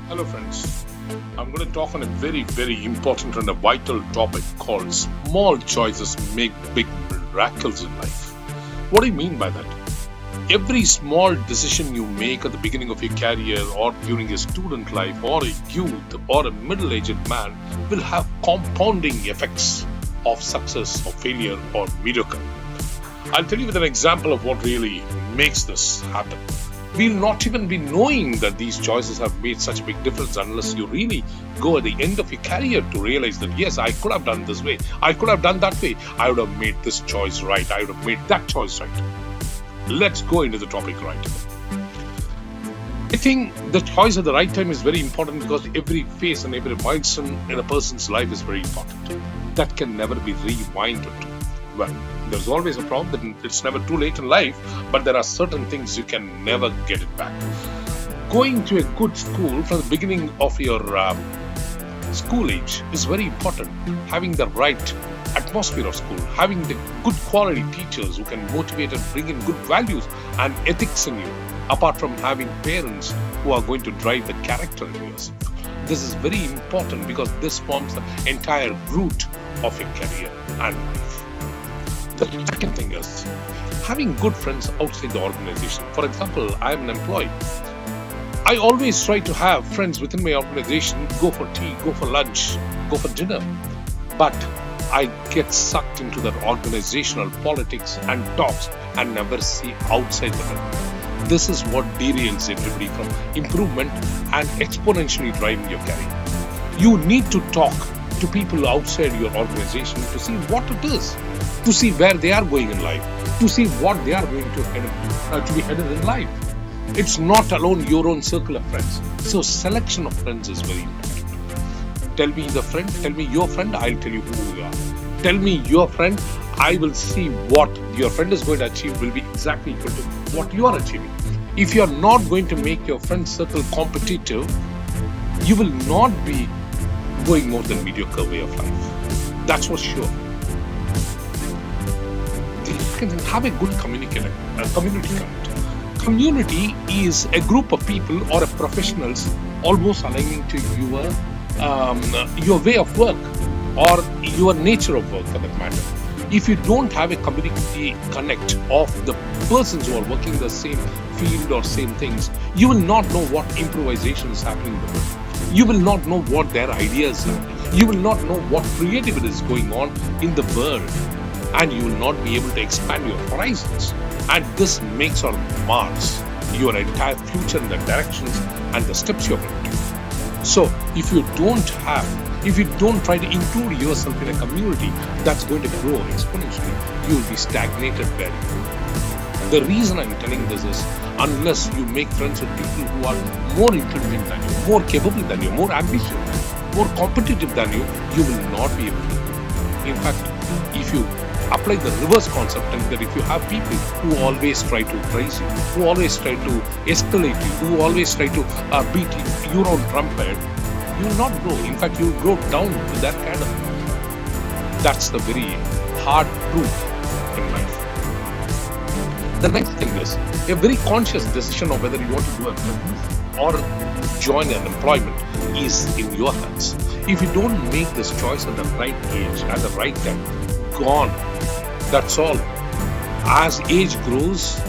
Hello, friends. I'm going to talk on a very, very important and a vital topic called small choices make big miracles in life. What do you mean by that? Every small decision you make at the beginning of your career or during a student life or a youth or a middle-aged man will have compounding effects of success or failure or mediocre. I'll tell you with an example of what really makes this happen. We'll not even be knowing that these choices have made such a big difference unless you really go at the end of your career to realize that, yes, I could have done this way, I could have done that way, I would have made this choice right, I would have made that choice right. Let's go into the topic right. I think the choice at the right time is very important because every phase and every milestone in a person's life is very important. That can never be rewinded. Well, there's always a problem that it's never too late in life, but there are certain things you can never get it back. Going to a good school from the beginning of your school age is very important. Having the right atmosphere of school, having the good quality teachers who can motivate and bring in good values and ethics in you, apart from having parents who are going to drive the character in yourself. This is very important because this forms the entire root of your career and life. The second thing is having good friends outside the organization. For example, I am an employee. I always try to have friends within my organization, go for tea, go for lunch, go for dinner. But I get sucked into that organizational politics and talks and never see outside the rim. This is what derails everybody from improvement and exponentially driving your career. You need to talk to people outside your organization to see what it is, to see where they are going in life, to see what they are going to be headed in life. It's not alone your own circle of friends. So selection of friends is very important. Tell me the friend, tell me your friend, I'll tell you who you are. Tell me your friend, I will see what your friend is going to achieve will be exactly equal to what you are achieving. If you are not going to make your friend circle competitive, you will not be going more than mediocre way of life. That's for sure. The second thing, have a good community connect. Community is a group of people or a professionals almost aligning to your way of work or your nature of work for that matter. If you don't have a community connect of the persons who are working the same field or same things, you will not know what improvisation is happening in the world. You will not know what their ideas are. You will not know what creativity is going on in the world. And you will not be able to expand your horizons. And this makes or mars your entire future in the directions and the steps you're going to do. So if you don't try to include yourself in a community that's going to grow exponentially, you will be stagnated very quickly. The reason I'm telling this is unless you make friends with people who are more intelligent than you, more capable than you, more ambitious than you, more competitive than you, you will not be able to grow. In fact, if you apply the reverse concept and that if you have people who always try to praise you, who always try to escalate you, who always try to beat your own trumpet, you will not grow. In fact, you will grow down to that kind of thing. That's the very hard truth in life. The next thing is a very conscious decision of whether you want to do a business or join an employment is in your hands. If you don't make this choice at the right age, at the right time, gone. That's all. As age grows,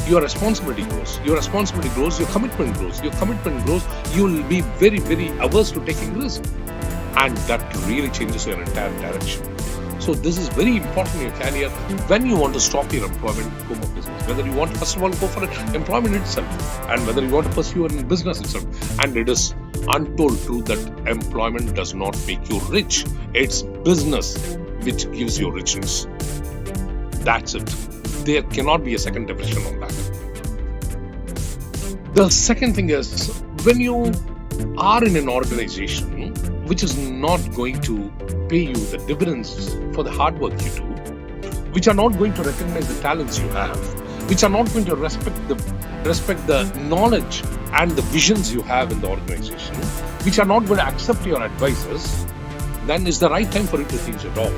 your responsibility grows. Your responsibility grows, your commitment grows. Your commitment grows, you will be very, very averse to taking risk. And that really changes your entire direction. So this is very important in your career. When you want to stop your employment, go for business. Whether you want to first of all go for employment itself and whether you want to pursue in business itself. And it is untold truth that employment does not make you rich. It's business which gives you richness. That's it. There cannot be a second definition on that. The second thing is when you are in an organization which is not going to pay you the dividends for the hard work you do, which are not going to recognize the talents you have, which are not going to respect the knowledge and the visions you have in the organization, which are not going to accept your advices, then it's the right time for you to change your job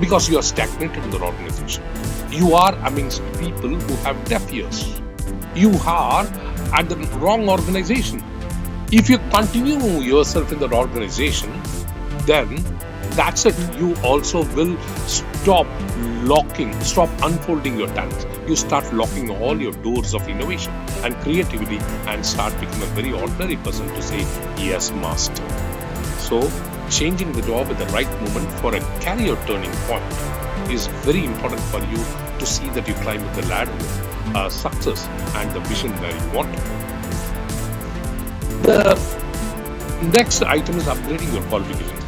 because you are stagnated in the organization. You are amongst people who have deaf ears. You are at the wrong organization. If you continue yourself in that organization, then that's it. You also will stop unfolding your talents. You start locking all your doors of innovation and creativity and start becoming a very ordinary person to say, yes, master. So, changing the job at the right moment for a career turning point is very important for you to see that you climb the ladder with success and the vision where you want to go. The next item is upgrading your qualifications.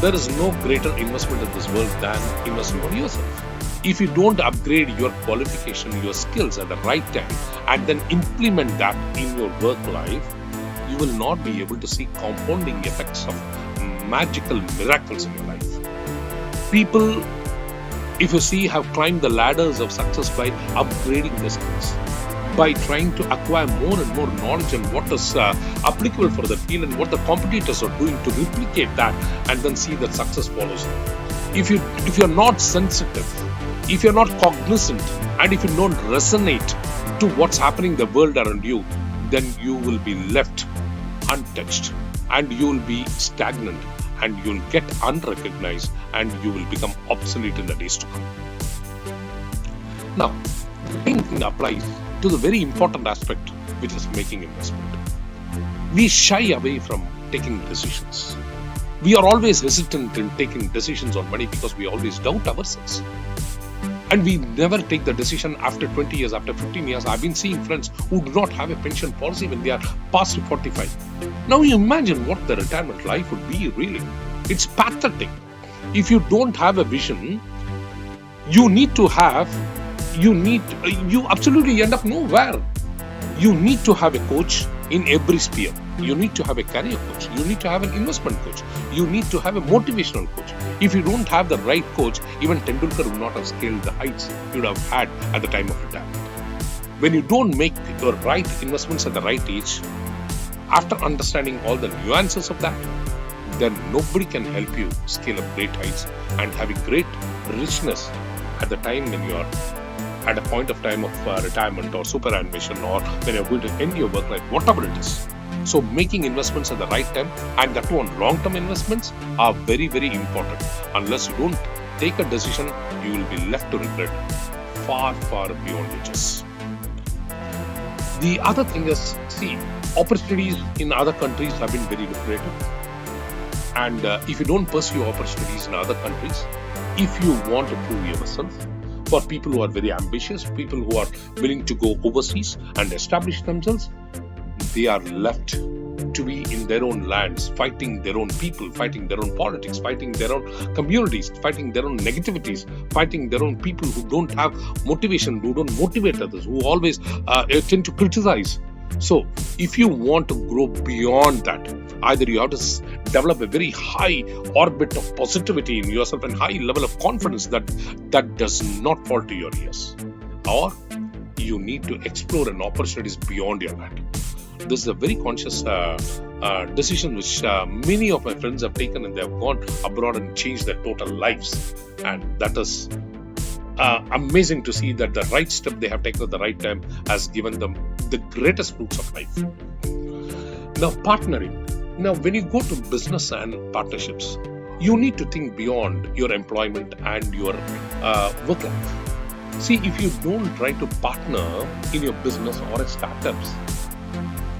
There is no greater investment in this world than investing on yourself. If you don't upgrade your qualification, your skills at the right time, and then implement that in your work life, you will not be able to see compounding effects of magical miracles in your life. People, if you see, have climbed the ladders of success by upgrading their skills, by trying to acquire more and more knowledge and what is applicable for the field and what the competitors are doing to replicate that, and then see that success follows them. If you're not sensitive, if you're not cognizant, and if you don't resonate to what's happening in the world around you, then you will be left untouched and you will be stagnant and you'll get unrecognized and you will become obsolete in the days to come. Now, the same thing applies to the very important aspect, which is making investment. We shy away from taking decisions. We are always hesitant in taking decisions on money because we always doubt ourselves. And we never take the decision after 20 years, after 15 years. I've been seeing friends who do not have a pension policy when they are past 45. Now you imagine what the retirement life would be really. It's pathetic. If you don't have a vision, you absolutely end up nowhere. You need to have a coach in every sphere. You need to have a career coach. You need to have an investment coach. You need to have a motivational coach. If you don't have the right coach, even Tendulkar would not have scaled the heights you would have had at the time of retirement. When you don't make the right investments at the right age, after understanding all the nuances of that, then nobody can help you scale up great heights and having great richness at the time when you are at a point of time of retirement or superannuation, or when you're going to end your work life, whatever it is. So making investments at the right time, and that too on long-term investments, are very, very important. Unless you don't take a decision, you will be left to regret far, far beyond ages. The other thing is, see, opportunities in other countries have been very lucrative. And if you don't pursue opportunities in other countries, if you want to prove yourself, for people who are very ambitious, people who are willing to go overseas and establish themselves, they are left to be in their own lands, fighting their own people, fighting their own politics, fighting their own communities, fighting their own negativities, fighting their own people who don't have motivation, who don't motivate others, who always tend to criticize. So if you want to grow beyond that, either you have to develop a very high orbit of positivity in yourself and high level of confidence that does not fall to your ears, or you need to explore an opportunities beyond your land. This is a very conscious decision which many of my friends have taken, and they have gone abroad and changed their total lives. And that is amazing to see that the right step they have taken at the right time has given them the greatest fruits of life. Now, partnering. Now, when you go to business and partnerships, you need to think beyond your employment and your work life. See, if you don't try to partner in your business or startups,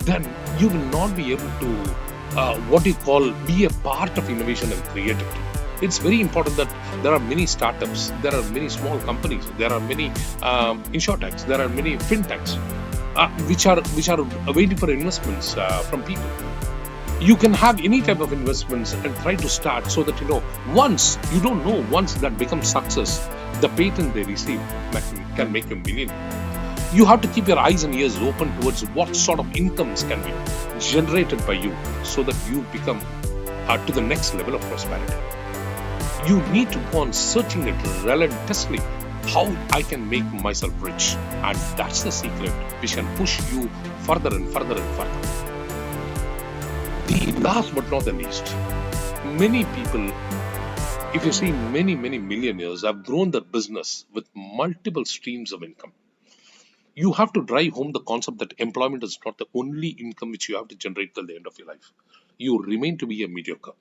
then you will not be able to be a part of innovation and creativity. It's very important that there are many startups, there are many small companies, there are many insurtechs, there are many fintechs which are waiting for investments from people. You can have any type of investments and try to start so that once that becomes success, the patent they receive can make you a millionaire. You have to keep your eyes and ears open towards what sort of incomes can be generated by you so that you become to the next level of prosperity. You need to go on searching it relentlessly, how I can make myself rich. And that's the secret which can push you further and further and further. The last but not the least, many people, if you see many millionaires have grown their business with multiple streams of income. You have to drive home the concept that employment is not the only income which you have to generate till the end of your life. You remain to be a mediocre.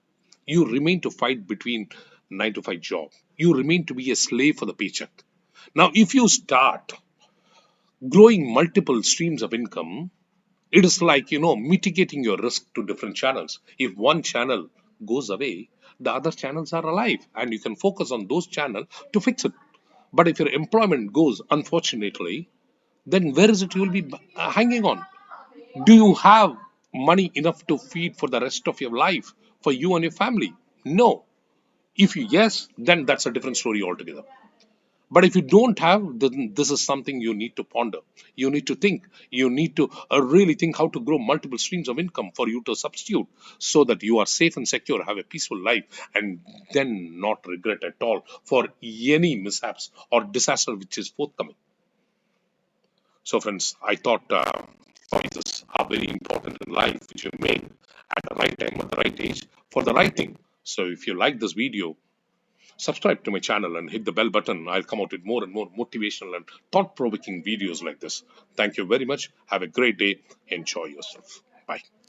You remain to fight between 9 to 5 job. You remain to be a slave for the paycheck. Now, if you start growing multiple streams of income, it is like, mitigating your risk to different channels. If one channel goes away, the other channels are alive and you can focus on those channels to fix it. But if your employment goes, unfortunately, then where is it you will be hanging on? Do you have money enough to feed for the rest of your life for you and your family? No. If you yes, then that's a different story altogether. But if you don't have, then this is something you need to ponder. You need to think. You need to really think how to grow multiple streams of income for you to substitute so that you are safe and secure, have a peaceful life, and then not regret at all for any mishaps or disaster which is forthcoming. So, friends, I thought choices are very important in life, which you make at the right time, at the right age, for the right thing. So, if you like this video, subscribe to my channel and hit the bell button. I'll come out with more and more motivational and thought provoking videos like this. Thank you very much. Have a great day. Enjoy yourself. Bye.